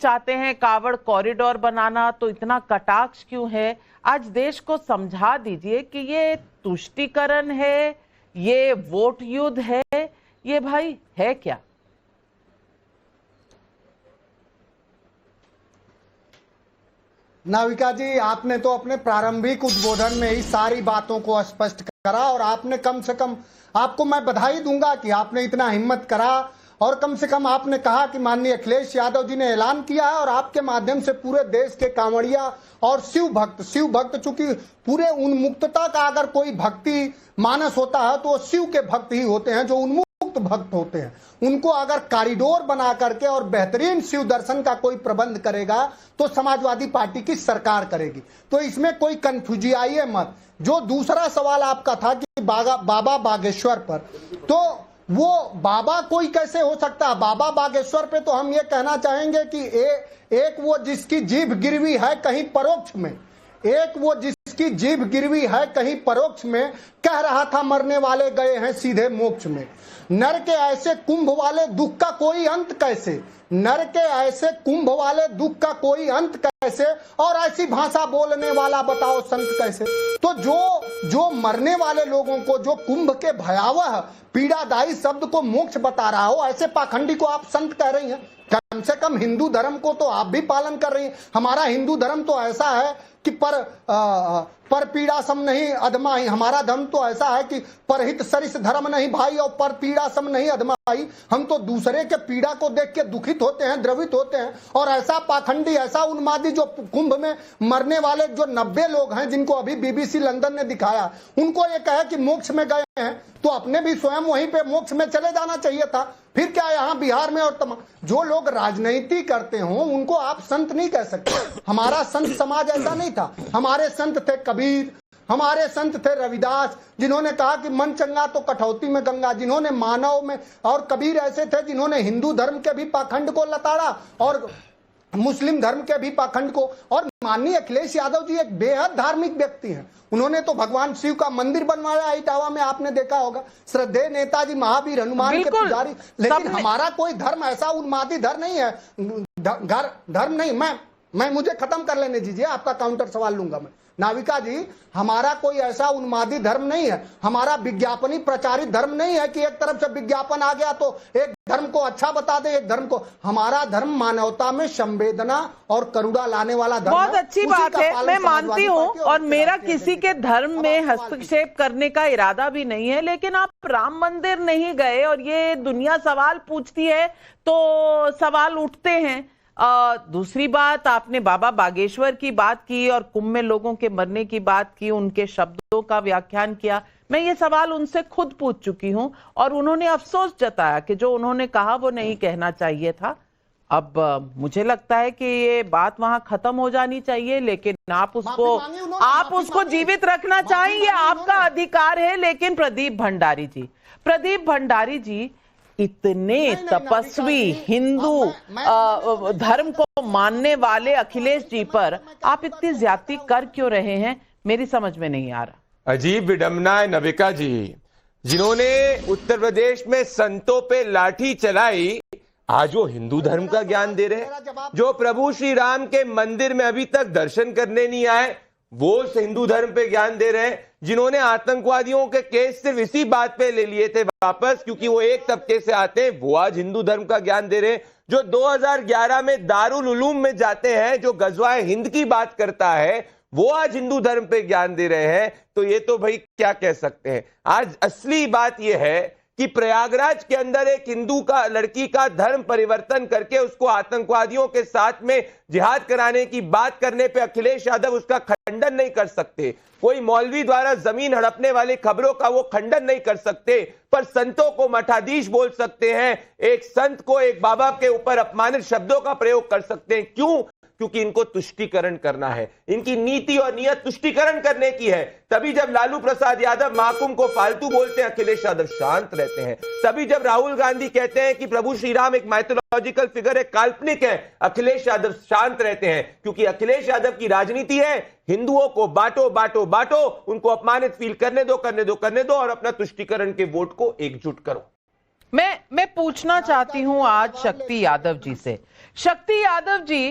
चाहते हैं कावड़ कॉरिडोर बनाना, तो इतना कटाक्ष क्यों है? आज देश को समझा दीजिए कि ये तुष्टीकरण है, ये वोट युद्ध है, ये भाई है क्या? नाविका जी, आपने तो अपने प्रारंभिक उद्बोधन में ही सारी बातों को स्पष्ट करा और आपने कम से कम, आपको मैं बधाई दूंगा कि आपने इतना हिम्मत करा और कम से कम आपने कहा कि माननीय अखिलेश यादव जी ने ऐलान किया है और आपके माध्यम से पूरे देश के कांवड़िया और शिव भक्त चूंकि पूरे उन्मुक्तता का अगर कोई भक्ति मानस होता है तो शिव के भक्त ही होते हैं, जो उन्मुक्त भक्त होते हैं। उनको अगर कॉरिडोर बना करके और बेहतरीन शिव दर्शन का कोई प्रबंध करेगा तो समाजवादी पार्टी की सरकार करेगी, तो इसमें कोई कंफ्यूजियाई मत। जो दूसरा सवाल आपका था कि बाबा बागेश्वर पर, तो वो बाबा कोई कैसे हो सकता है? बाबा बागेश्वर पे तो हम ये कहना चाहेंगे कि एक वो जिसकी जीभ गिरवी है कहीं परोक्ष में, एक वो जिसकी जीभ गिरवी है कहीं परोक्ष में, कह रहा था मरने वाले गए हैं सीधे मोक्ष में। नर के ऐसे कुंभ वाले दुख का कोई अंत कैसे? नर के ऐसे कुंभ वाले दुख का कोई अंत कैसे? और ऐसी भाषा बोलने वाला बताओ संत कैसे? तो जो मरने वाले लोगों को, जो कुंभ के भयावह पीड़ादायी शब्द को मोक्ष बता रहा हो, ऐसे पाखंडी को आप संत कह रही हैं। कम से कम हिंदू धर्म को तो आप भी पालन कर रही हैं। हमारा हिंदू धर्म तो ऐसा है कि पर पीड़ा सम नहीं अधमाई। हमारा धर्म तो ऐसा है कि परहित सरिस धर्म नहीं भाई और पर पीड़ा सम नहीं अधमाई। हम तो दूसरे के पीड़ा को देख के दुखित होते हैं, द्रवित होते हैं। और ऐसा पाखंडी, ऐसा उन्मादी जो कुंभ में मरने वाले जो 90 लोग हैं जिनको अभी बीबीसी लंदन ने दिखाया, उनको ये कहे कि मोक्ष में गए हैं, तो अपने भी स्वयं वहीं पे मोक्ष में चले जाना चाहिए था। फिर क्या यहाँ बिहार में और जो लोग राजनीति करते हो उनको आप संत नहीं कह सकते। हमारा संत समाज ऐसा नहीं था। हमारे संत थे कबीर, हमारे संत थे रविदास, जिन्होंने कहा कि मन चंगा तो कठौती में गंगा, जिन्होंने मानव में, और कबीर ऐसे थे जिन्होंने हिंदू धर्म के भी पाखंड को लताड़ा और मुस्लिम धर्म के भी पाखंड को। और माननीय अखिलेश यादव जी एक बेहद धार्मिक व्यक्ति हैं। उन्होंने तो भगवान शिव का मंदिर बनवाया इटावा में, आपने देखा होगा। श्रद्धेय नेताजी महावीर हनुमान के पुजारी। लेकिन हमारा कोई धर्म ऐसा उन्मादी धर्म नहीं है, धर्म नहीं। मैं मुझे खत्म कर लेने दीजिए, आपका काउंटर सवाल लूंगा मैं। नाविका जी, हमारा कोई ऐसा उन्मादी धर्म नहीं है, हमारा विज्ञापनी प्रचारित धर्म नहीं है कि एक तरफ से विज्ञापन आ गया तो एक धर्म को अच्छा बता दे, एक धर्म को। हमारा धर्म मानवता में संवेदना और करुणा लाने वाला धर्म। बहुत अच्छी बात है, मैं मानती हूँ, और मेरा किसी के धर्म में हस्तक्षेप करने का इरादा भी नहीं है। लेकिन आप राम मंदिर नहीं गए और ये दुनिया सवाल पूछती है तो सवाल उठते हैं। दूसरी बात, आपने बाबा बागेश्वर की बात की और कुंभ में लोगों के मरने की बात की, उनके शब्दों का व्याख्यान किया। मैं ये सवाल उनसे खुद पूछ चुकी हूं और उन्होंने अफसोस जताया कि जो उन्होंने कहा वो नहीं कहना चाहिए था। अब मुझे लगता है कि ये बात वहां खत्म हो जानी चाहिए, लेकिन आप उसको जीवित रखना चाहिए, ये आपका अधिकार है। लेकिन प्रदीप भंडारी जी इतने तपस्वी हिंदू धर्म को मानने वाले अखिलेश जी पर आप इतनी ज्यादती कर क्यों रहे हैं? मेरी समझ में नहीं आ रहा। अजीब विडंबना है नविका जी, जिन्होंने उत्तर प्रदेश में संतों पे लाठी चलाई, आज वो हिंदू धर्म का ज्ञान दे रहे हैं। जो प्रभु श्री राम के मंदिर में अभी तक दर्शन करने नहीं आए, वो हिंदू धर्म पे ज्ञान दे रहे हैं। जिन्होंने आतंकवादियों के केस सिर्फ इसी बात पे ले लिए थे वापस क्योंकि वो एक तबके से आते हैं, वो आज हिंदू धर्म का ज्ञान दे रहे हैं। जो 2011 में दारुल उलूम में जाते हैं, जो गजवाए हिंद की बात करता है, वो आज हिंदू धर्म पे ज्ञान दे रहे हैं। तो ये तो भाई क्या कह सकते हैं। आज असली बात यह है कि प्रयागराज के अंदर एक हिंदू का लड़की का धर्म परिवर्तन करके उसको आतंकवादियों के साथ में जिहाद कराने की बात करने पे अखिलेश यादव उसका खंडन नहीं कर सकते। कोई मौलवी द्वारा जमीन हड़पने वाली खबरों का वो खंडन नहीं कर सकते, पर संतों को मठाधीश बोल सकते हैं। एक संत को, एक बाबा के ऊपर अपमानित शब्दों का प्रयोग कर सकते हैं। क्यों? क्योंकि इनको तुष्टीकरण करना है। इनकी नीति और नियत तुष्टीकरण करने की है। तभी जब लालू प्रसाद यादव महाकुंभ को फालतू बोलते हैं, अखिलेश यादव शांत रहते हैं। तभी जब राहुल गांधी कहते हैं कि प्रभु श्री राम एक माइथोलॉजिकल फिगर है, काल्पनिक है, अखिलेश यादव शांत रहते हैं। क्योंकि अखिलेश यादव की राजनीति है हिंदुओं को बांटो बांटो बांटो, उनको अपमानित फील करने दो और अपना तुष्टीकरण के वोट को एकजुट करो। मैं पूछना चाहती हूं आज शक्ति यादव जी से। शक्ति यादव जी,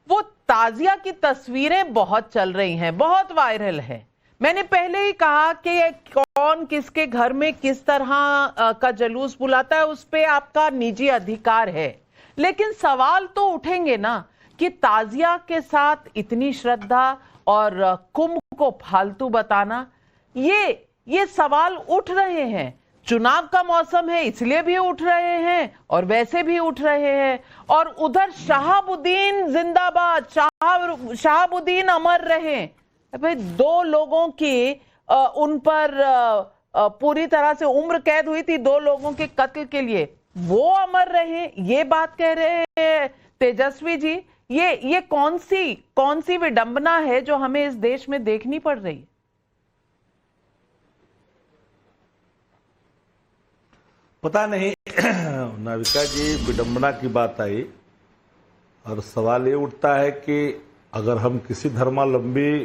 वो ताजिया की तस्वीरें बहुत चल रही हैं, बहुत वायरल है। मैंने पहले ही कहा कि कौन किसके घर में किस तरह का जुलूस बुलाता है, उस पे आपका निजी अधिकार है, लेकिन सवाल तो उठेंगे ना कि ताजिया के साथ इतनी श्रद्धा और कुंभ को फालतू बताना, ये सवाल उठ रहे हैं। चुनाव का मौसम है इसलिए भी उठ रहे हैं और वैसे भी उठ रहे हैं। और उधर शहाबुद्दीन जिंदाबाद, शहाबुद्दीन अमर रहे। भाई, दो लोगों की उन पर पूरी तरह से उम्र कैद हुई थी 2 लोगों के कत्ल के लिए, वो अमर रहे, ये बात कह रहे हैं तेजस्वी जी। ये कौन सी विडंबना है जो हमें इस देश में देखनी पड़ रही है? पता नहीं नाविका जी, विडंबना की बात आई और सवाल ये उठता है कि अगर हम किसी धर्मावलंबी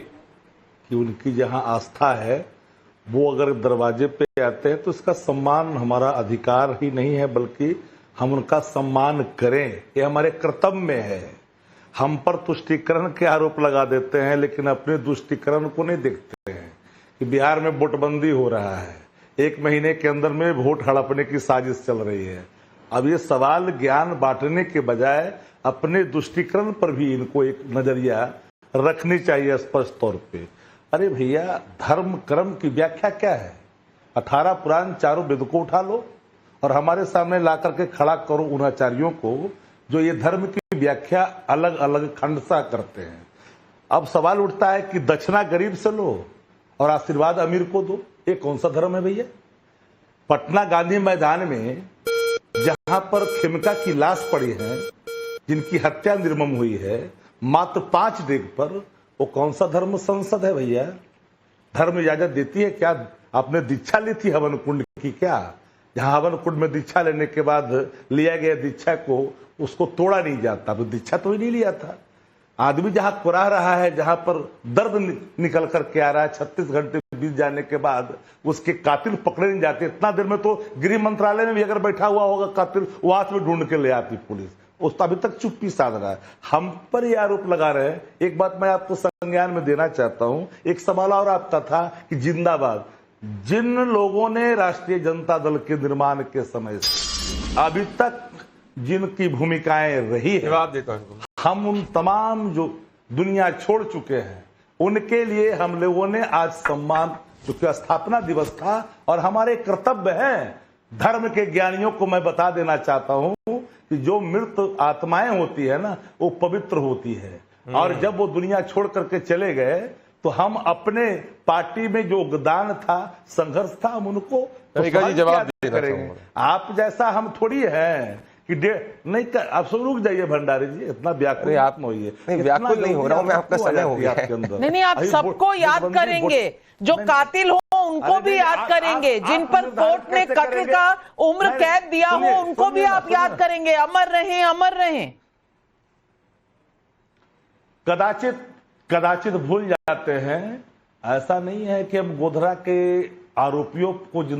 की उनकी जहां आस्था है वो अगर दरवाजे पे आते हैं तो इसका सम्मान हमारा अधिकार ही नहीं है, बल्कि हम उनका सम्मान करें, ये हमारे कर्तव्य में है। हम पर तुष्टीकरण के आरोप लगा देते हैं लेकिन अपने तुष्टीकरण को नहीं देखते हैं कि बिहार में वोटबंदी हो रहा है, 1 महीने के अंदर में वोट हड़पने की साजिश चल रही है। अब ये सवाल ज्ञान बांटने के बजाय अपने तुष्टीकरण पर भी इनको एक नजरिया रखनी चाहिए स्पष्ट तौर पे। अरे भैया, धर्म कर्म की व्याख्या क्या है? 18 पुराण, चारों वेद को उठा लो और हमारे सामने ला करके खड़ा करो उन आचार्यों को जो ये धर्म की व्याख्या अलग अलग खंडसा करते हैं। अब सवाल उठता है कि दक्षिणा गरीब से लो और आशीर्वाद अमीर को दो, ये कौन सा धर्म है भैया? पटना गांधी मैदान में जहां पर खेमका की लाश पड़ी है, जिनकी हत्या निर्मम हुई है, मात्र 5 डेग पर, वो कौन सा धर्म संसद है भैया? धर्म इजाजत देती है क्या? आपने दीक्षा ली थी हवन कुंड की क्या? जहां हवन कुंड में दीक्षा लेने के बाद लिया गया दीक्षा को उसको तोड़ा नहीं जाता, तो दीक्षा तो ही नहीं लिया था। आदमी जहां कुराह रहा है, जहां पर दर्द निकल करके आ रहा है, 36 घंटे बीत जाने के बाद उसके कातिल पकड़े नहीं जाते। इतना देर में तो गृह मंत्रालय में भी अगर बैठा हुआ होगा कातिल, वहां से ढूंढ के ले आती पुलिस, उसका अभी तक चुप्पी साध रहा है। हम पर ये आरोप लगा रहे हैं। एक बात मैं आपको संज्ञान में देना चाहता हूं, एक सवाल और आपका था कि जिंदाबाद, जिन लोगों ने राष्ट्रीय जनता दल के निर्माण के समय से अभी तक जिनकी भूमिकाएं रही है, जवाब देता हूं, हम उन तमाम जो दुनिया छोड़ चुके हैं उनके लिए हम लोगों ने आज सम्मान, क्योंकि स्थापना दिवस था और हमारे कर्तव्य हैं। धर्म के ज्ञानियों को मैं बता देना चाहता हूं कि जो मृत आत्माएं होती है ना, वो पवित्र होती है, और जब वो दुनिया छोड़ करके चले गए तो हम अपने पार्टी में जो योगदान था, संघर्ष था, हम उनको तो जवाब करेंगे। आप जैसा हम थोड़ी हैं कि नहीं कर, आप सब रुक जाइए भंडारी जी, इतना व्याकुल आप होइए। व्याकुल नहीं हो रहा हूं मैं, आपका समय हो गया आपके अंदर। नहीं, आप सबको याद करेंगे, जो कातिल हो उनको भी याद करेंगे, जिन पर कोर्ट ने कत्ल का उम्र कैद दिया हो उनको भी आप याद करेंगे। अमर रहें, अमर रहें। कदाचित भूल जाते हैं। ऐसा नहीं है कि हम गोधरा के आरोपियों को